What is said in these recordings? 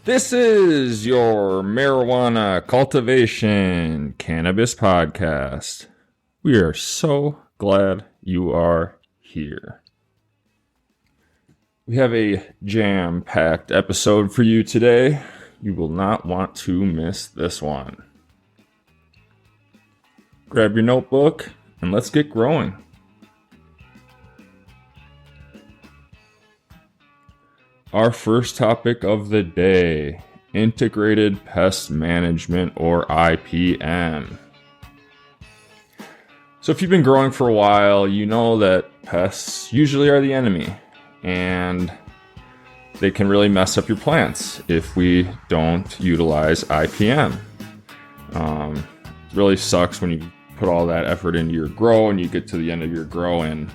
This is your Marijuana Cultivation Cannabis Podcast. We are so glad you are here. We have a jam-packed episode for you today. You will not want to miss this one. Grab your notebook and let's get growing. Our first topic of the day, Integrated Pest Management, or IPM. So if you've been growing for a while, you know that pests usually are the enemy, and they can really mess up your plants if we don't utilize IPM. It really sucks when you put all that effort into your grow and you get to the end of your grow and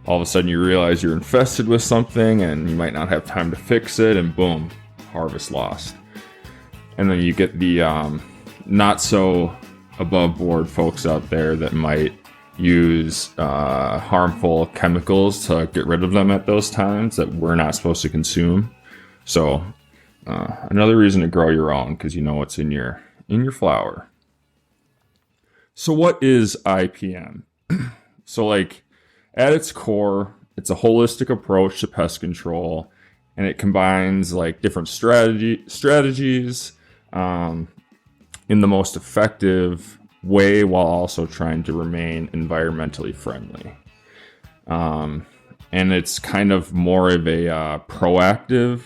all of a sudden you realize you're infested with something and you might not have time to fix it, and boom, harvest lost. And then you get the not so above board folks out there that might use harmful chemicals to get rid of them at those times that we're not supposed to consume. So another reason to grow your own, because you know what's in your flower. So what is IPM? So at its core, it's a holistic approach to pest control, and it combines different strategies in the most effective way while also trying to remain environmentally friendly. And it's kind of more of a proactive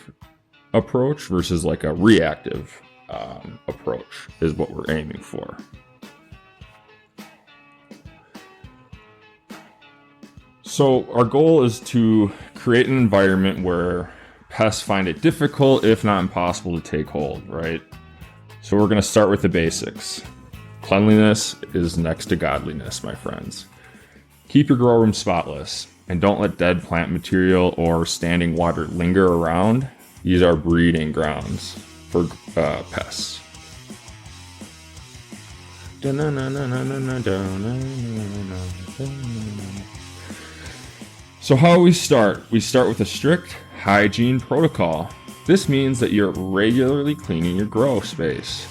approach versus a reactive approach is what we're aiming for. So our goal is to create an environment where pests find it difficult, if not impossible, to take hold, right? So we're going to start with the basics. Cleanliness is next to godliness, my friends. Keep your grow room spotless, and don't let dead plant material or standing water linger around. These are breeding grounds for pests. So how we start? We start with a strict hygiene protocol. This means that you're regularly cleaning your grow space,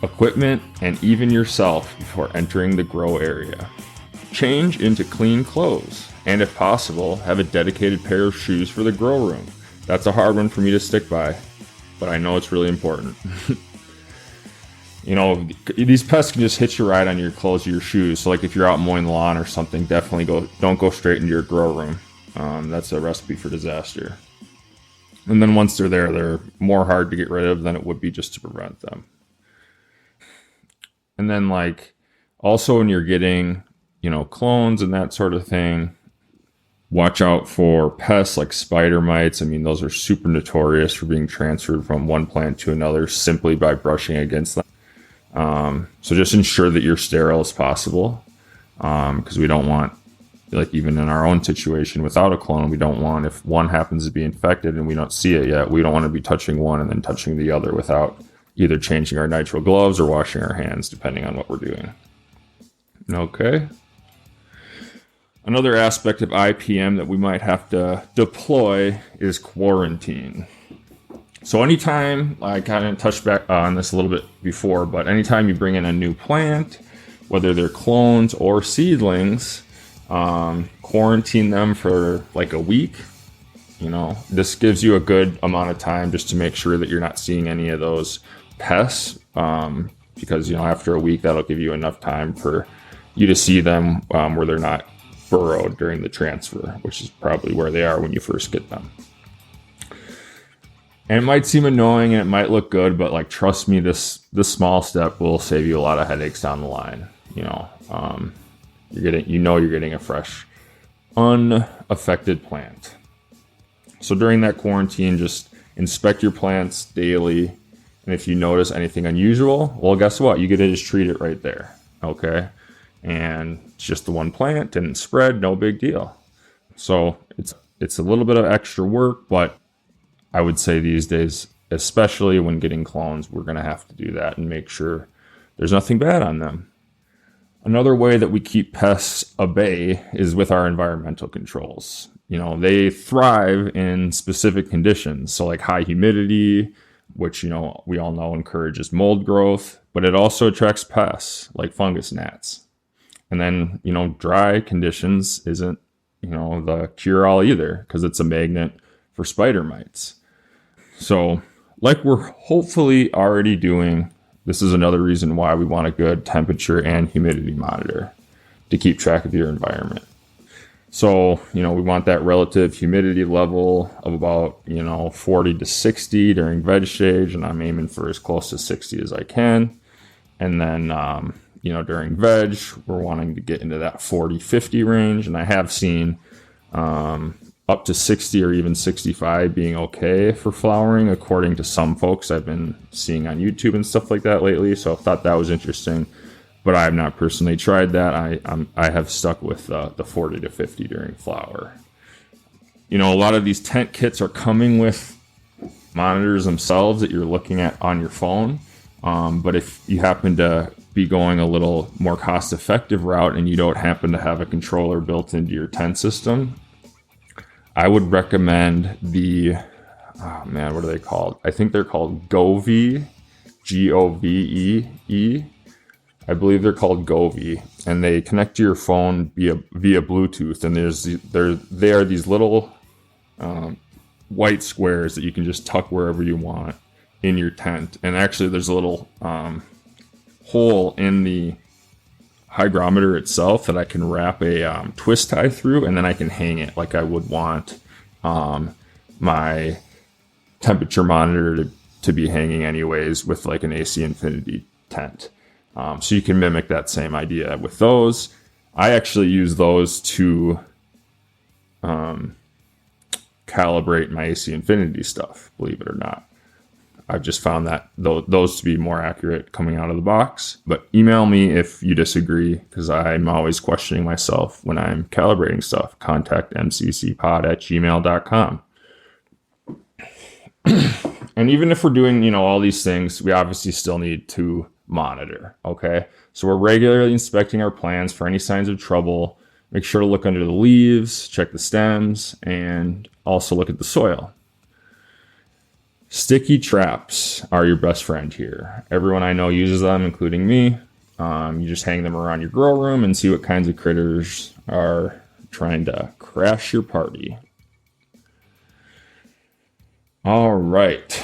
equipment, and even yourself before entering the grow area. Change into clean clothes, and if possible, have a dedicated pair of shoes for the grow room. That's a hard one for me to stick by, but I know it's really important. These pests can just hitch a ride on your clothes or your shoes. So if you're out mowing the lawn or something, definitely don't go straight into your grow room. That's a recipe for disaster. And then once they're there, they're more hard to get rid of than it would be just to prevent them. And then also when you're getting, clones and that sort of thing, watch out for pests like spider mites. I mean, those are super notorious for being transferred from one plant to another simply by brushing against them. So just ensure that you're sterile as possible, because we don't want, even in our own situation without a clone, we don't want, if one happens to be infected and we don't see it yet, we don't want to be touching one and then touching the other without either changing our nitrile gloves or washing our hands, depending on what we're doing. Okay. Another aspect of IPM that we might have to deploy is quarantine. So anytime, I kind of touched back on this a little bit before, but anytime you bring in a new plant, whether they're clones or seedlings, quarantine them for a week. This gives you a good amount of time just to make sure that you're not seeing any of those pests, because after a week that'll give you enough time for you to see them where they're not burrowed during the transfer, which is probably where they are when you first get them. And it might seem annoying and it might look good, but trust me, this small step will save you a lot of headaches down the line. You're getting a fresh, unaffected plant. So during that quarantine, just inspect your plants daily. And if you notice anything unusual, well, guess what? You get to just treat it right there. Okay. And it's just the one plant, didn't spread, no big deal. So it's a little bit of extra work, but I would say these days, especially when getting clones, we're going to have to do that and make sure there's nothing bad on them. Another way that we keep pests at bay is with our environmental controls. They thrive in specific conditions. So high humidity, which, we all know encourages mold growth, but it also attracts pests like fungus gnats. And then, dry conditions isn't, the cure all either, because it's a magnet for spider mites. So like we're hopefully already doing, this is another reason why we want a good temperature and humidity monitor to keep track of your environment. So, we want that relative humidity level of about, 40 to 60 during veg stage, and I'm aiming for as close to 60 as I can. And then, during veg, we're wanting to get into that 40, 50 range. And I have seen up to 60 or even 65 being okay for flowering, according to some folks I've been seeing on YouTube and stuff like that lately. So I thought that was interesting. But I have not personally tried that. I have stuck with the 40 to 50 during flower. A lot of these tent kits are coming with monitors themselves that you're looking at on your phone. But if you happen to be going a little more cost-effective route and you don't happen to have a controller built into your tent system, I would recommend what are they called? I think they're called Govee, Govee. I believe they're called Govee, and they connect to your phone via Bluetooth. And they are these little white squares that you can just tuck wherever you want in your tent. And actually, there's a little hole in the hygrometer itself that I can wrap a twist tie through, and then I can hang it like I would want my temperature monitor to be hanging anyways with like an AC Infinity tent. So you can mimic that same idea with those. I actually use those to calibrate my AC Infinity stuff, believe it or not. I've just found that those to be more accurate coming out of the box. But email me if you disagree, because I'm always questioning myself when I'm calibrating stuff. Contact mccpod@gmail.com. And even if we're doing, all these things, we obviously still need to monitor. Okay. So we're regularly inspecting our plants for any signs of trouble. Make sure to look under the leaves, check the stems, and also look at the soil. Sticky traps are your best friend here. Everyone I know uses them, including me. You just hang them around your grow room and see what kinds of critters are trying to crash your party. All right.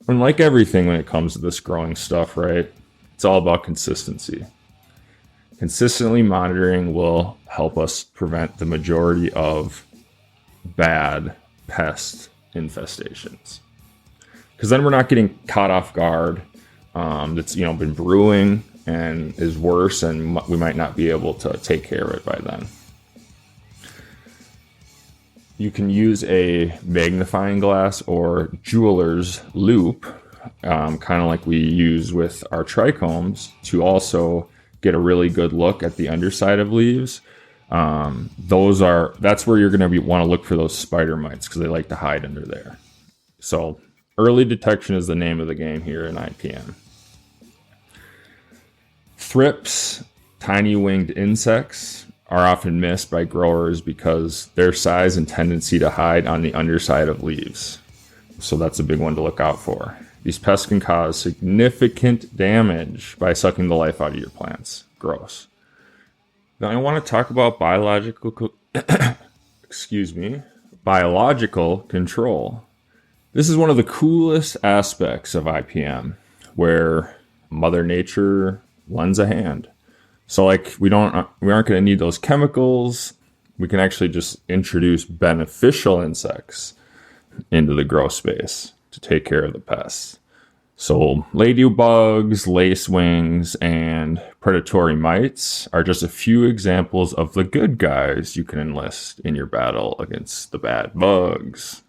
And like everything when it comes to this growing stuff, right? It's all about consistency. Consistently monitoring will help us prevent the majority of bad pest infestations. Because then we're not getting caught off guard that's been brewing and is worse, and we might not be able to take care of it by then. You can use a magnifying glass or jeweler's loupe, kind of like we use with our trichomes, to also get a really good look at the underside of leaves. That's where you're going to want to look for those spider mites, because they like to hide under there. So early detection is the name of the game here in IPM. Thrips, tiny winged insects, are often missed by growers because their size and tendency to hide on the underside of leaves. So that's a big one to look out for. These pests can cause significant damage by sucking the life out of your plants. Gross. Now I want to talk about biological control. This is one of the coolest aspects of IPM, where Mother Nature lends a hand. So like we aren't going to need those chemicals. We can actually just introduce beneficial insects into the grow space to take care of the pests. So ladybugs, lacewings, and predatory mites are just a few examples of the good guys you can enlist in your battle against the bad bugs.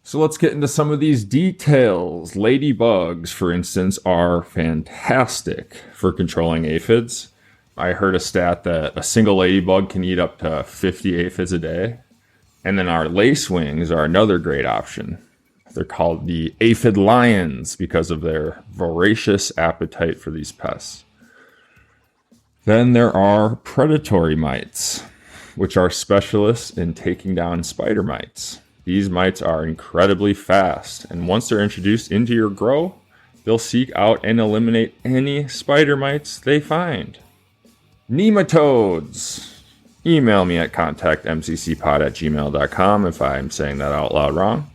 So let's get into some of these details. Ladybugs, for instance, are fantastic for controlling aphids. I heard a stat that a single ladybug can eat up to 50 aphids a day. And then our lacewings are another great option. They're called the aphid lions because of their voracious appetite for these pests. Then there are predatory mites, which are specialists in taking down spider mites. These mites are incredibly fast, and once they're introduced into your grow, they'll seek out and eliminate any spider mites they find. Nematodes. Email me at contactmccpod@gmail.com if I'm saying that out loud wrong.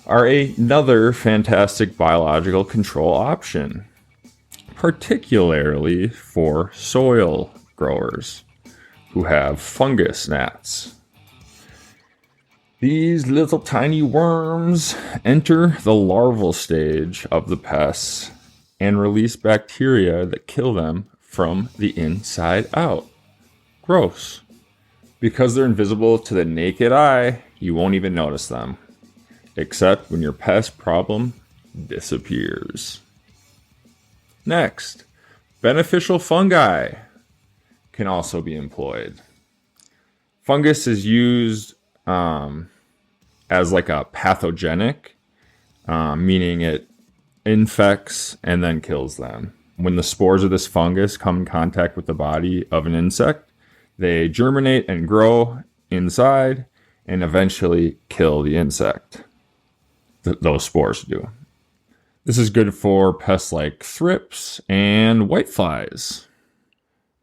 Are another fantastic biological control option, particularly for soil growers who have fungus gnats. These little tiny worms enter the larval stage of the pests and release bacteria that kill them from the inside out. Gross. Because they're invisible to the naked eye, you won't even notice them, except when your pest problem disappears. Next, beneficial fungi can also be employed. Fungus is used as like a pathogenic, meaning it infects and then kills them. When the spores of this fungus come in contact with the body of an insect, they germinate and grow inside and eventually kill the insect. Those spores do. This is good for pests like thrips and whiteflies.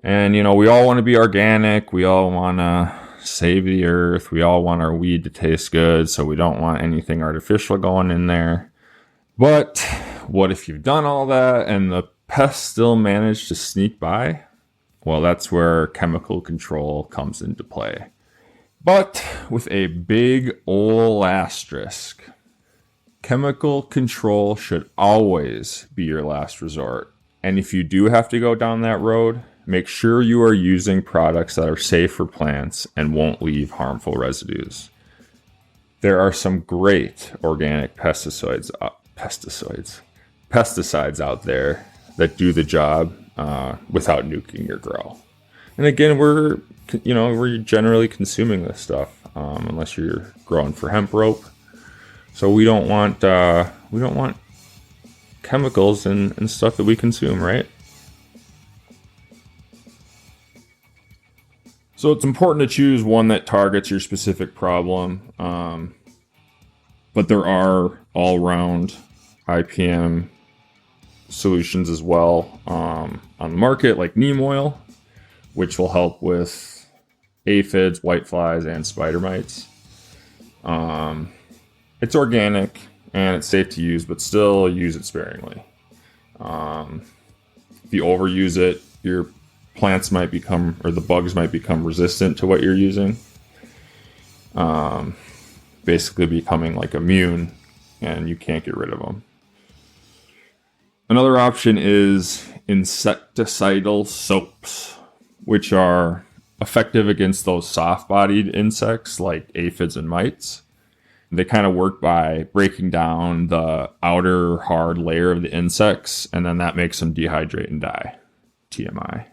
And, we all want to be organic. We all want to save the earth. We all want our weed to taste good, so we don't want anything artificial going in there. But what if you've done all that and the pests still manage to sneak by? Well, that's where chemical control comes into play. But with a big ol' asterisk. Chemical control should always be your last resort. And if you do have to go down that road, make sure you are using products that are safe for plants and won't leave harmful residues. There are some great organic pesticides out there that do the job without nuking your grow. And again, we're generally consuming this stuff unless you're growing for hemp rope. So we don't want chemicals and stuff that we consume, right? So it's important to choose one that targets your specific problem. But there are all-round IPM solutions as well on the market, like neem oil, which will help with aphids, whiteflies, and spider mites. It's organic and it's safe to use, but still use it sparingly. If you overuse it, your plants might become, or the bugs might become resistant to what you're using. Basically becoming like immune, and you can't get rid of them. Another option is insecticidal soaps, which are effective against those soft-bodied insects like aphids and mites. They kind of work by breaking down the outer hard layer of the insects, and then that makes them dehydrate and die. TMI.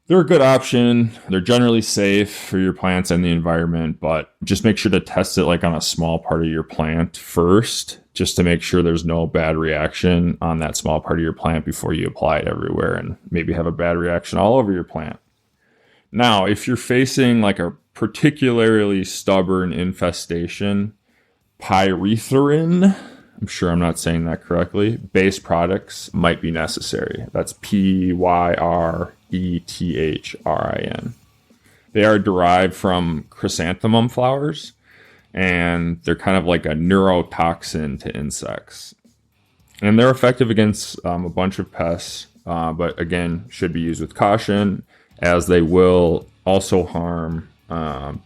They're a good option. They're generally safe for your plants and the environment, but just make sure to test it like on a small part of your plant first, just to make sure there's no bad reaction on that small part of your plant before you apply it everywhere and maybe have a bad reaction all over your plant. Now, if you're facing like a particularly stubborn infestation, pyrethrin, I'm sure I'm not saying that correctly, based products might be necessary. That's pyrethrin. They are derived from chrysanthemum flowers, and they're kind of like a neurotoxin to insects. And they're effective against a bunch of pests, but again, should be used with caution, as they will also harm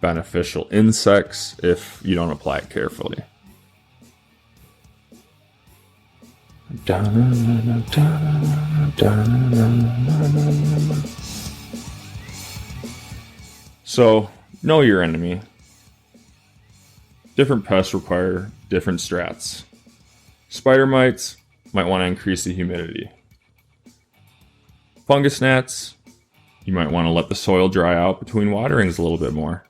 beneficial insects if you don't apply it carefully. So, know your enemy. Different pests require different strats. Spider mites might want to increase the humidity. Fungus gnats, you might want to let the soil dry out between waterings a little bit more.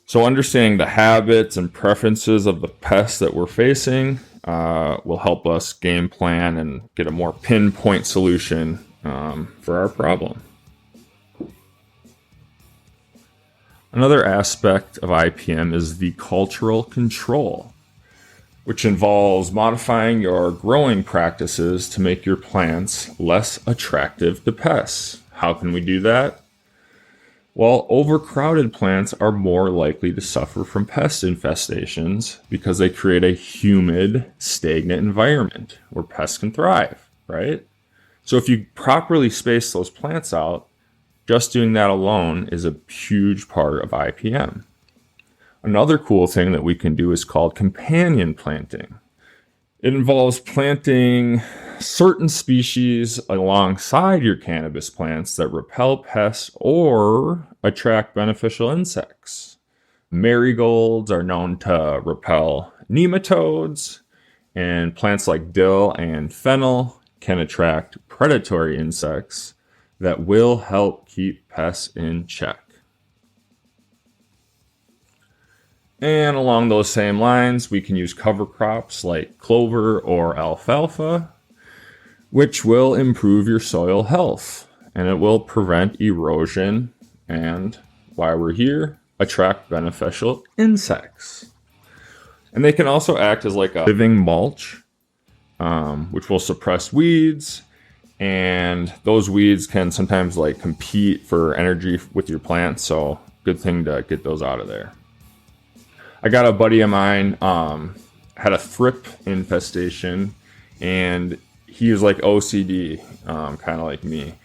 So understanding the habits and preferences of the pests that we're facing will help us game plan and get a more pinpoint solution for our problem. Another aspect of IPM is the cultural control, which involves modifying your growing practices to make your plants less attractive to pests. How can we do that? Well, overcrowded plants are more likely to suffer from pest infestations because they create a humid, stagnant environment where pests can thrive, right? So if you properly space those plants out, just doing that alone is a huge part of IPM. Another cool thing that we can do is called companion planting. It involves planting certain species alongside your cannabis plants that repel pests or attract beneficial insects. Marigolds are known to repel nematodes, and plants like dill and fennel can attract predatory insects that will help keep pests in check. And along those same lines, we can use cover crops like clover or alfalfa, which will improve your soil health, and it will prevent erosion and, while we're here, attract beneficial insects. And they can also act as like a living mulch, which will suppress weeds, and those weeds can sometimes like compete for energy with your plants, so good thing to get those out of there. I got a buddy of mine had a thrip infestation, and he was like OCD, kind of like me,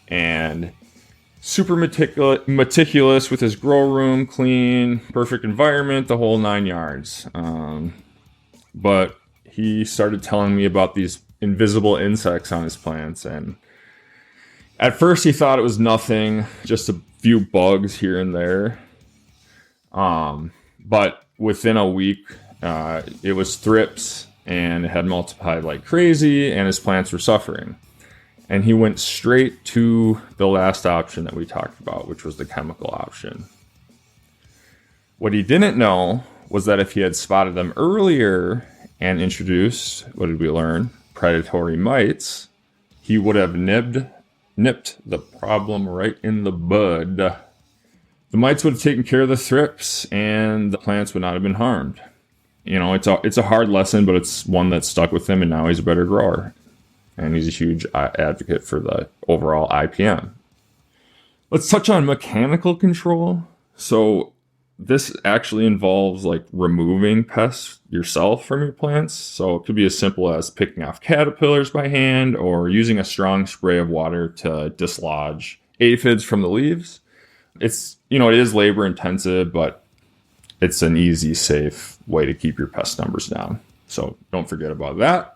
and super meticulous with his grow room, clean, perfect environment, the whole 9 yards. But he started telling me about these invisible insects on his plants, and at first he thought it was nothing, just a few bugs here and there. But within a week, it was thrips, and it had multiplied like crazy, and his plants were suffering. And he went straight to the last option that we talked about, which was the chemical option. What he didn't know was that if he had spotted them earlier and introduced, what did we learn? Predatory mites, he would have nipped the problem right in the bud. The mites would have taken care of the thrips, and the plants would not have been harmed. You know, it's a hard lesson, but it's one that stuck with him, and now he's a better grower. And he's a huge advocate for the overall IPM. Let's touch on mechanical control. So this actually involves like removing pests yourself from your plants. So it could be as simple as picking off caterpillars by hand or using a strong spray of water to dislodge aphids from the leaves. It's, you know, it is labor intensive, but it's an easy, safe way to keep your pest numbers down. So don't forget about that.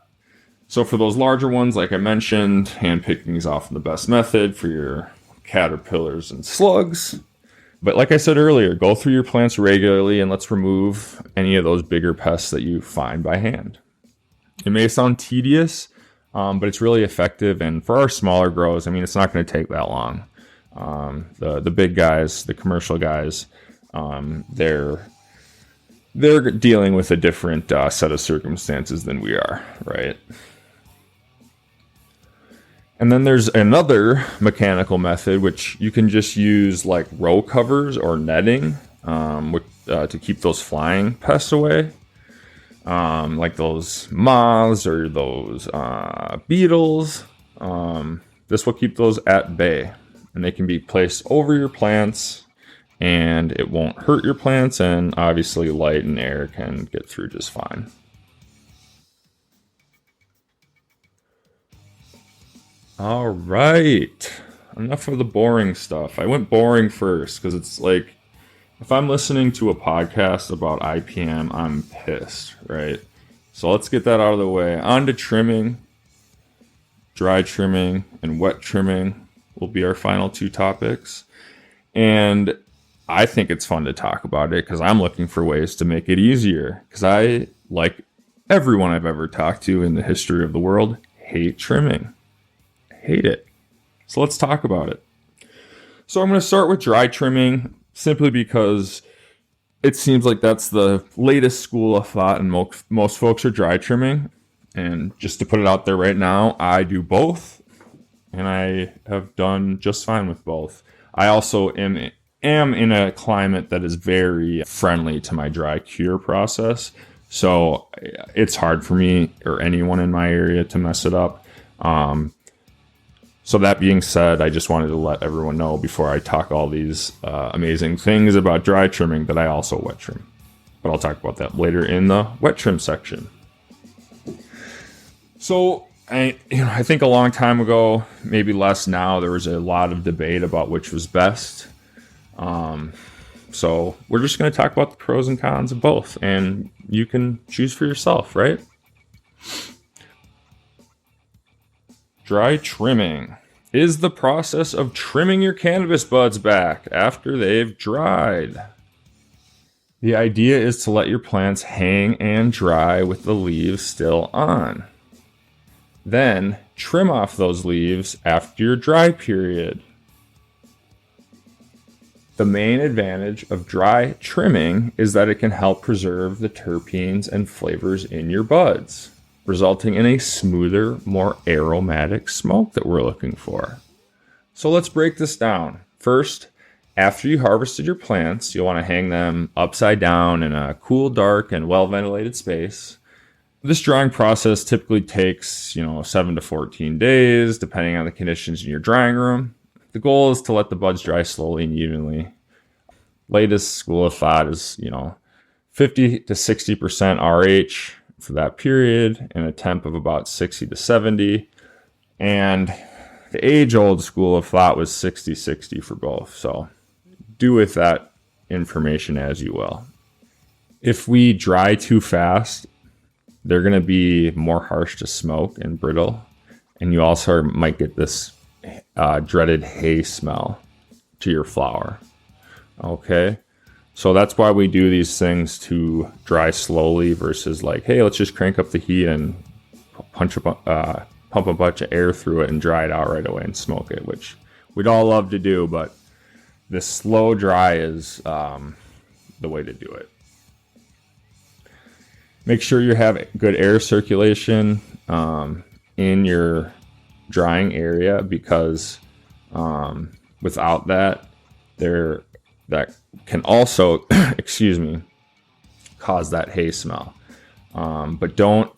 So for those larger ones, like I mentioned, hand picking is often the best method for your caterpillars and slugs. But like I said earlier, go through your plants regularly and let's remove any of those bigger pests that you find by hand. It may sound tedious, but it's really effective. And for our smaller grows, I mean, it's not going to take that long. The big guys, the commercial guys, they're dealing with a different set of circumstances than we are, right? And then there's another mechanical method, which you can just use like row covers or netting to keep those flying pests away, like those moths or those beetles. This will keep those at bay, and they can be placed over your plants, and it won't hurt your plants, and obviously light and air can get through just fine. All right, enough of the boring stuff. I went boring first because it's like, if I'm listening to a podcast about IPM, I'm pissed, right? So let's get that out of the way. On to trimming. Dry trimming and wet trimming will be our final two topics. And I think it's fun to talk about it because I'm looking for ways to make it easier. Because I, like everyone I've ever talked to in the history of the world, hate trimming. Hate it. So let's talk about it. So I'm going to start with dry trimming simply because it seems like that's the latest school of thought, and most folks are dry trimming. And just to put it out there right now, I do both, and I have done just fine with both. I also am am in a climate that is very friendly to my dry cure process. So it's hard for me or anyone in my area to mess it up. So that being said, I just wanted to let everyone know before I talk all these amazing things about dry trimming that I also wet trim. But I'll talk about that later in the wet trim section. So I think a long time ago, maybe less now, there was a lot of debate about which was best. So we're just going to talk about the pros and cons of both, and you can choose for yourself, right? Dry trimming is the process of trimming your cannabis buds back after they've dried. The idea is to let your plants hang and dry with the leaves still on. Then trim off those leaves after your dry period. The main advantage of dry trimming is that it can help preserve the terpenes and flavors in your buds, resulting in a smoother, more aromatic smoke that we're looking for. So let's break this down. First, after you harvested your plants, you'll want to hang them upside down in a cool, dark, and well-ventilated space. This drying process typically takes, 7 to 14 days, depending on the conditions in your drying room. The goal is to let the buds dry slowly and evenly. Latest school of thought is, 50 to 60% RH for that period and a temp of about 60 to 70. And the age-old school of thought was 60-60 for both. So do with that information as you will. If we dry too fast, they're going to be more harsh to smoke and brittle. And you also might get this dreaded hay smell to your flower. Okay, so that's why we do these things to dry slowly versus like, hey, let's just crank up the heat and pump a bunch of air through it and dry it out right away and smoke it, which we'd all love to do, but the slow dry is the way to do it. Make sure you have good air circulation in your drying area, because without that, that can also, cause that hay smell. But don't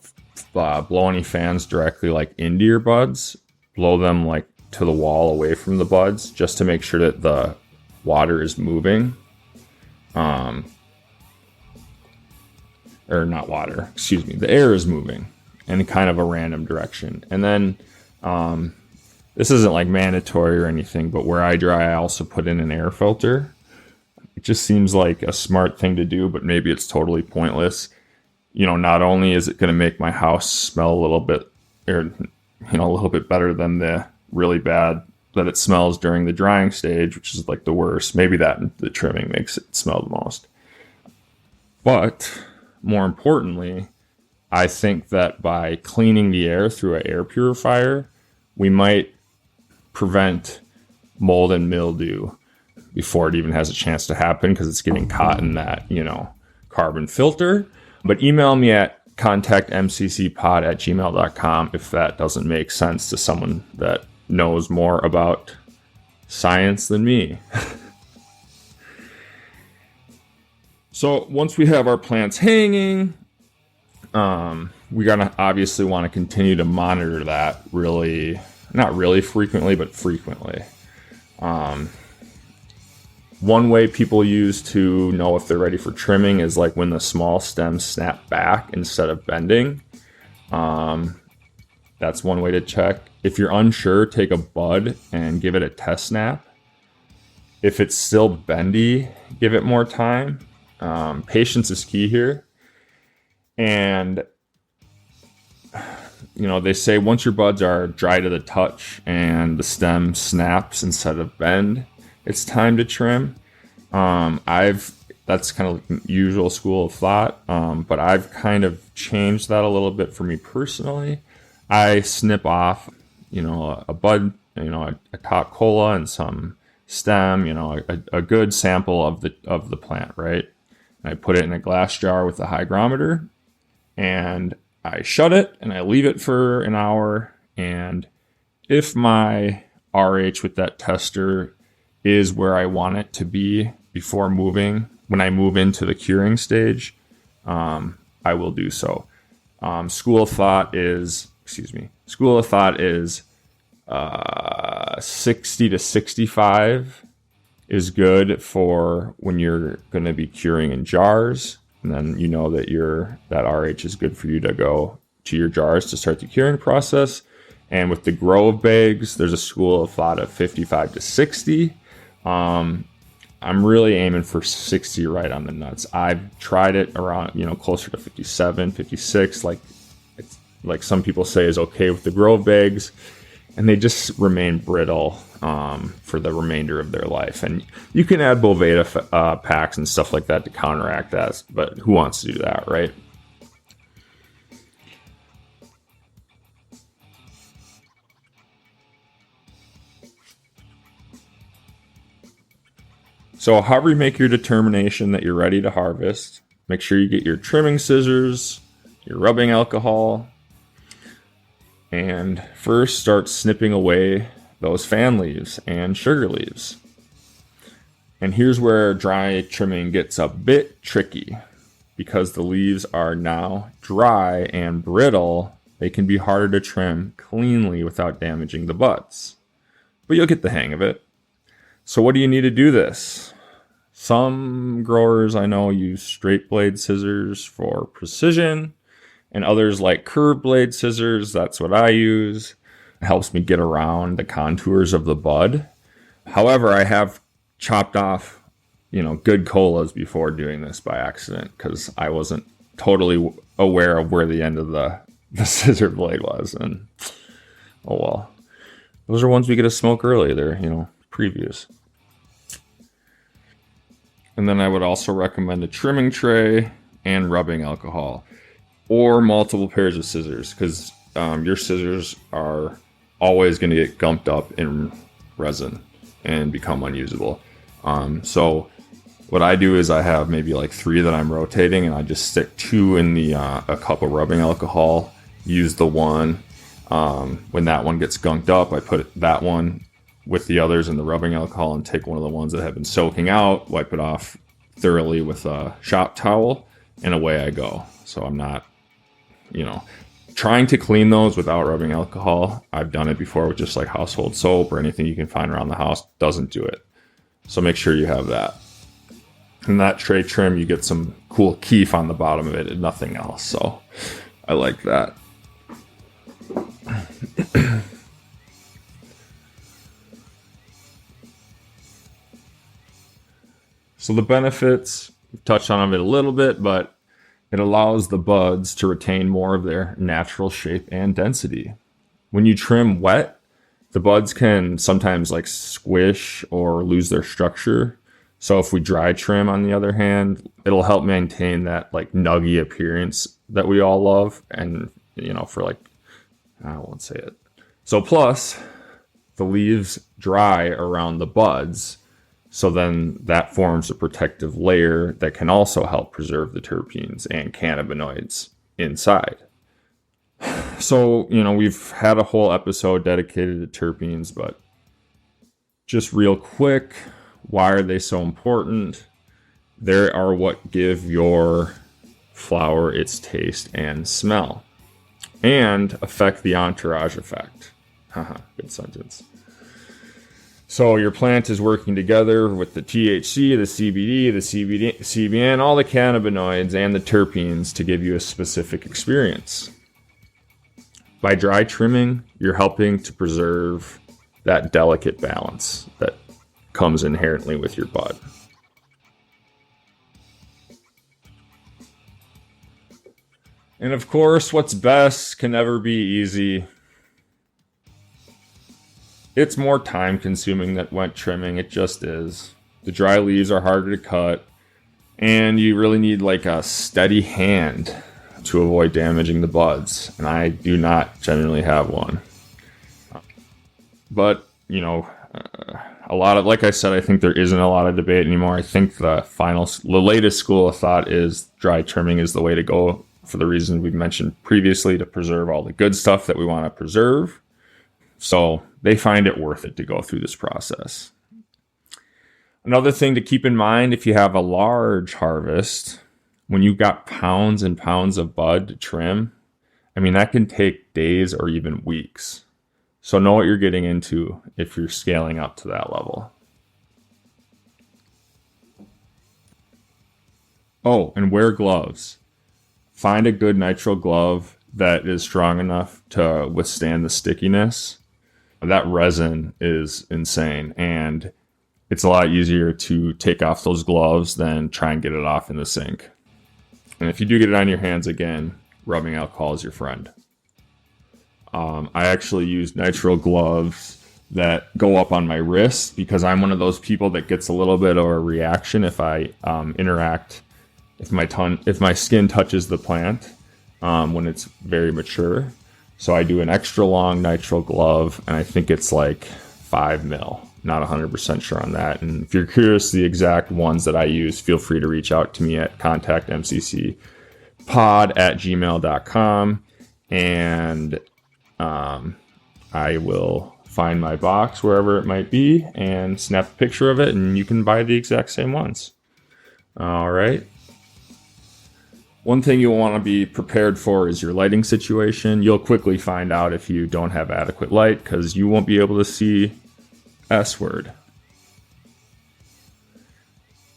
blow any fans directly like into your buds. Blow them like to the wall away from the buds, just to make sure that the water is moving. Or not water, the air is moving in kind of a random direction. And then this isn't like mandatory or anything, but where I dry, I also put in an air filter. It just seems like a smart thing to do, but maybe it's totally pointless. Not only is it going to make my house smell a little bit better than the really bad that it smells during the drying stage, which is like the worst. Maybe that and the trimming makes it smell the most. But more importantly, I think that by cleaning the air through an air purifier, we might prevent mold and mildew before it even has a chance to happen, because it's getting caught in that, carbon filter. But email me at contactmccpod@gmail.com if that doesn't make sense to someone that knows more about science than me. So once we have our plants hanging, we're going to obviously want to continue to monitor that not really frequently, but frequently. One way people use to know if they're ready for trimming is like when the small stems snap back instead of bending. That's one way to check. If you're unsure, take a bud and give it a test snap. If it's still bendy, give it more time. Patience is key here. And they say once your buds are dry to the touch and the stem snaps instead of bend, it's time to trim. That's kind of like usual school of thought, but I've kind of changed that a little bit for me personally. I snip off, a bud, a top cola and some stem, a good sample of the plant, right? And I put it in a glass jar with a hygrometer, and I shut it and I leave it for an hour. And if my RH with that tester is where I want it to be before moving. When I move into the curing stage, I will do so. School of thought is 60 to 65 is good for when you're going to be curing in jars. And then you know that that RH is good for you to go to your jars to start the curing process. And with the grow of bags, there's a school of thought of 55 to 60. I'm really aiming for 60 right on the nuts. I've tried it around, closer to 57, 56, like some people say is okay with the grow bags, and they just remain brittle for the remainder of their life. And you can add Boveda packs and stuff like that to counteract that, but who wants to do that, right? So however you make your determination that you're ready to harvest, make sure you get your trimming scissors, your rubbing alcohol, and first start snipping away those fan leaves and sugar leaves. And here's where dry trimming gets a bit tricky. Because the leaves are now dry and brittle, they can be harder to trim cleanly without damaging the buds. But you'll get the hang of it. So what do you need to do this? Some growers I know use straight blade scissors for precision, and others like curved blade scissors. That's what I use. It helps me get around the contours of the bud. However, I have chopped off, good colas before doing this by accident because I wasn't totally aware of where the end of the scissor blade was. And oh well. Those are ones we get to smoke early. They're, previews. And then I would also recommend a trimming tray and rubbing alcohol or multiple pairs of scissors because your scissors are always going to get gumped up in resin and become unusable. So what I do is I have maybe like 3 that I'm rotating, and I just stick 2 in a cup of rubbing alcohol, use the one. When that one gets gunked up, I put that one with the others in the rubbing alcohol and take one of the ones that have been soaking out, wipe it off thoroughly with a shop towel, and away I go. So I'm not, trying to clean those without rubbing alcohol. I've done it before with just like household soap or anything you can find around the house. Doesn't do it. So make sure you have that. And that tray trim, you get some cool keef on the bottom of it and nothing else. So I like that. So the benefits, we've touched on it a little bit, but it allows the buds to retain more of their natural shape and density. When you trim wet, the buds can sometimes squish or lose their structure. So if we dry trim, on the other hand, it'll help maintain that nuggy appearance that we all love. And, I won't say it. So plus, the leaves dry around the buds. So then that forms a protective layer that can also help preserve the terpenes and cannabinoids inside. So, we've had a whole episode dedicated to terpenes, but just real quick, why are they so important? They are what give your flower its taste and smell and affect the entourage effect. Haha, good sentence. So your plant is working together with the THC, the CBD, the CBN, all the cannabinoids and the terpenes to give you a specific experience. By dry trimming, you're helping to preserve that delicate balance that comes inherently with your bud. And of course, what's best can never be easy. It's more time consuming than wet trimming. It just is. The dry leaves are harder to cut, and you really need a steady hand to avoid damaging the buds. And I do not generally have one. But, a lot of, like I said, I think there isn't a lot of debate anymore. I think the latest school of thought is dry trimming is the way to go for the reasons we've mentioned previously, to preserve all the good stuff that we want to preserve. So they find it worth it to go through this process. Another thing to keep in mind, if you have a large harvest, when you've got pounds and pounds of bud to trim, that can take days or even weeks. So know what you're getting into if you're scaling up to that level. Oh, and wear gloves. Find a good nitrile glove that is strong enough to withstand the stickiness. That resin is insane, and it's a lot easier to take off those gloves than try and get it off in the sink. And if you do get it on your hands again, rubbing alcohol is your friend. I actually use nitrile gloves that go up on my wrist because I'm one of those people that gets a little bit of a reaction if I if my skin touches the plant when it's very mature. So I do an extra long nitrile glove, and I think it's like 5 mil. Not 100% sure on that. And if you're curious the exact ones that I use, feel free to reach out to me at contactmccpod@gmail.com, and I will find my box wherever it might be and snap a picture of it, and you can buy the exact same ones. All right. One thing you'll want to be prepared for is your lighting situation. You'll quickly find out if you don't have adequate light because you won't be able to see S word.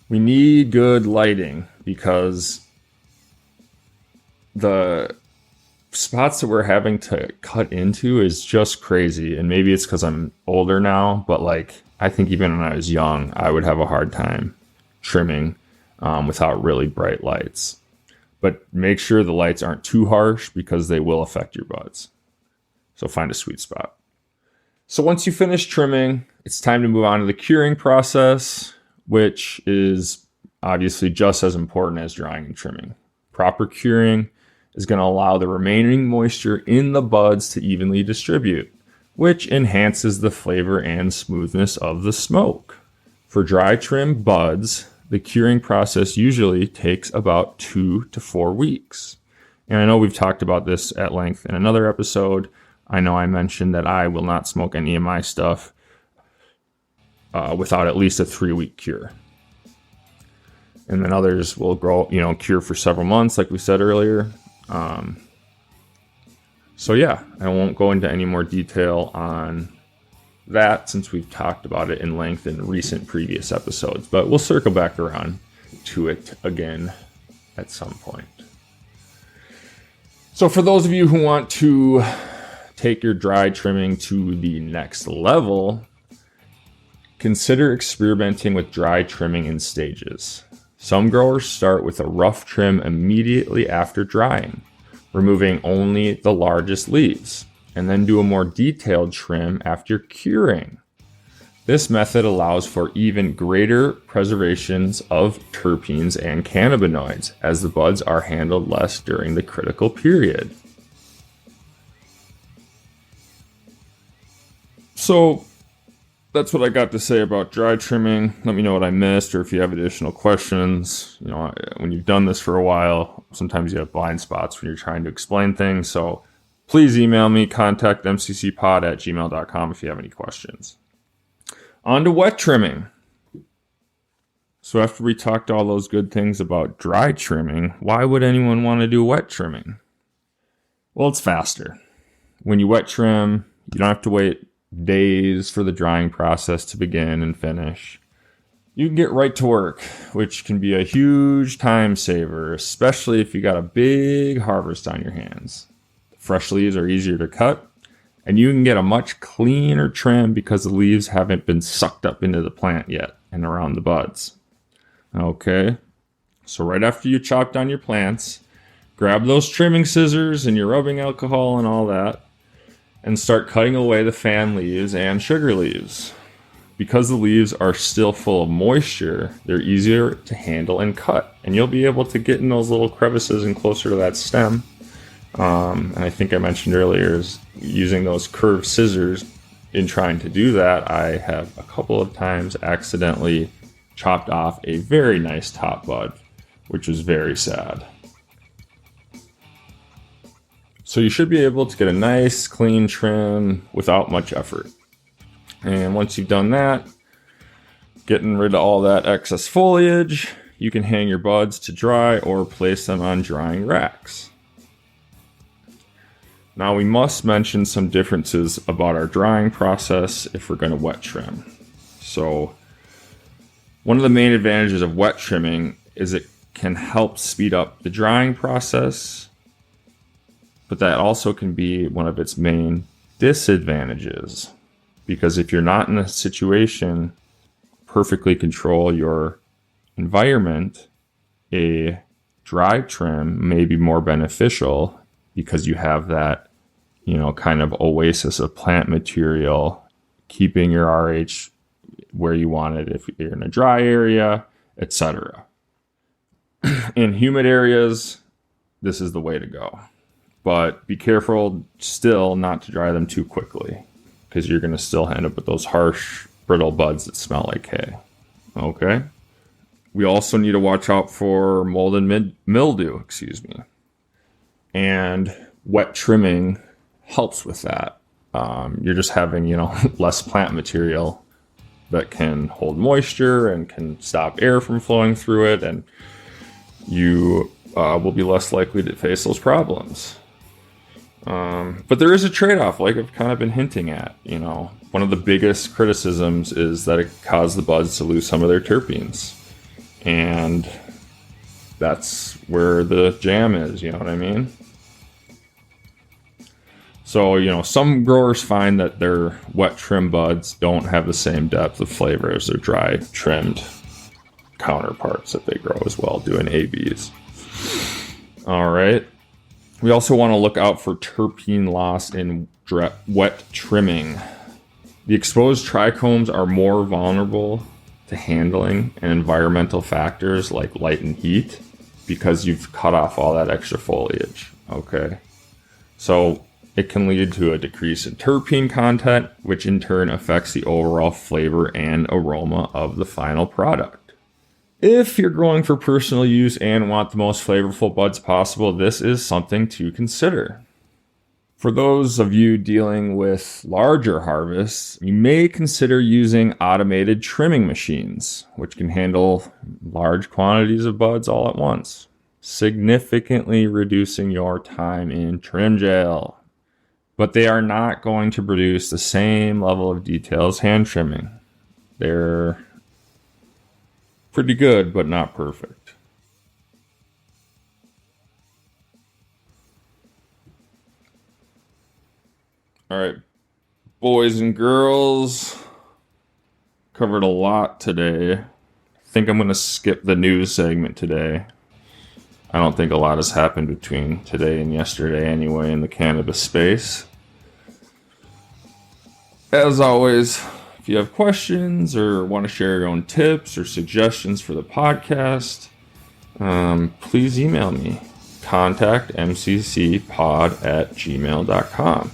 We need good lighting because the spots that we're having to cut into is just crazy. And maybe it's because I'm older now, but I think even when I was young, I would have a hard time trimming without really bright lights. But make sure the lights aren't too harsh because they will affect your buds. So find a sweet spot. So once you finish trimming, it's time to move on to the curing process, which is obviously just as important as drying and trimming. Proper curing is going to allow the remaining moisture in the buds to evenly distribute, which enhances the flavor and smoothness of the smoke. For dry trim buds, the curing process usually takes about 2 to 4 weeks. And I know we've talked about this at length in another episode. I know I mentioned that I will not smoke any of my stuff without at least a 3-week cure. And then others will cure for several months, like we said earlier. So yeah, I won't go into any more detail on that since we've talked about it in length in recent previous episodes, but we'll circle back around to it again at some point. So for those of you who want to take your dry trimming to the next level, consider experimenting with dry trimming in stages. Some growers start with a rough trim immediately after drying, removing only the largest leaves, and then do a more detailed trim after curing. This method allows for even greater preservations of terpenes and cannabinoids, as the buds are handled less during the critical period. So that's what I got to say about dry trimming. Let me know what I missed, or if you have additional questions. When you've done this for a while, sometimes you have blind spots when you're trying to explain things. So please email me, contactmccpod@gmail.com if you have any questions. On to wet trimming. So after we talked all those good things about dry trimming, why would anyone want to do wet trimming? Well, it's faster. When you wet trim, you don't have to wait days for the drying process to begin and finish. You can get right to work, which can be a huge time saver, especially if you got a big harvest on your hands. Fresh leaves are easier to cut, and you can get a much cleaner trim because the leaves haven't been sucked up into the plant yet and around the buds. Okay, so right after you chop down your plants, grab those trimming scissors and your rubbing alcohol and all that, and start cutting away the fan leaves and sugar leaves. Because the leaves are still full of moisture, they're easier to handle and cut, and you'll be able to get in those little crevices and closer to that stem. And I think I mentioned earlier is using those curved scissors. In trying to do that, I have a couple of times accidentally chopped off a very nice top bud, which was very sad. So you should be able to get a nice clean trim without much effort. And once you've done that, getting rid of all that excess foliage, you can hang your buds to dry or place them on drying racks. Now we must mention some differences about our drying process if we're going to wet trim. So one of the main advantages of wet trimming is it can help speed up the drying process, but that also can be one of its main disadvantages, because if you're not in a situation perfectly control your environment, a dry trim may be more beneficial because you have that, kind of oasis of plant material, keeping your RH where you want it if you're in a dry area, etc. In humid areas, this is the way to go. But be careful still not to dry them too quickly, because you're going to still end up with those harsh, brittle buds that smell like hay. Okay? We also need to watch out for mold and mildew, And wet trimming helps with that. You're just having, less plant material that can hold moisture and can stop air from flowing through it, and you will be less likely to face those problems. But there is a trade-off, like I've kind of been hinting at. One of the biggest criticisms is that it caused the buds to lose some of their terpenes. And that's where the jam is, you know what I mean? So, some growers find that their wet trim buds don't have the same depth of flavor as their dry trimmed counterparts that they grow as well, doing ABs. All right. We also want to look out for terpene loss in wet trimming. The exposed trichomes are more vulnerable to handling and environmental factors like light and heat because you've cut off all that extra foliage. Okay. So it can lead to a decrease in terpene content, which in turn affects the overall flavor and aroma of the final product. If you're growing for personal use and want the most flavorful buds possible, this is something to consider. For those of you dealing with larger harvests, you may consider using automated trimming machines, which can handle large quantities of buds all at once, significantly reducing your time in trim jail. But they are not going to produce the same level of detail as hand trimming. They're pretty good, but not perfect. All right, boys and girls, covered a lot today. I think I'm going to skip the news segment today. I don't think a lot has happened between today and yesterday anyway in the cannabis space. As always, if you have questions or want to share your own tips or suggestions for the podcast, please email me. Contact mccpod@gmail.com.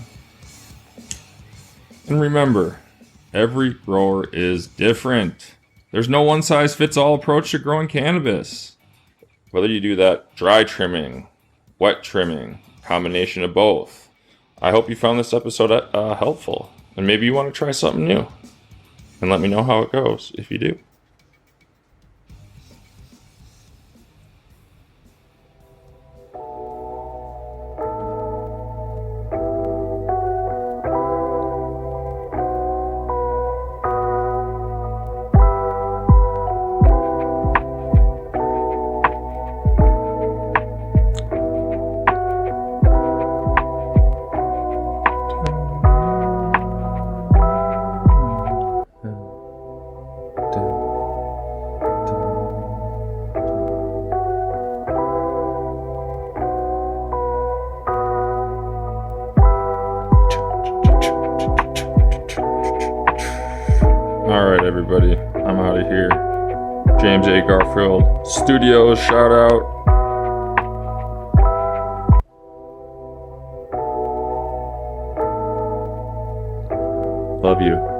And remember, every grower is different. There's no one-size-fits-all approach to growing cannabis. Whether you do that dry trimming, wet trimming, combination of both. I hope you found this episode helpful. And maybe you want to try something new. And let me know how it goes if you do. Alright, everybody, I'm out of here. James A. Garfield Studios, shout out. Love you.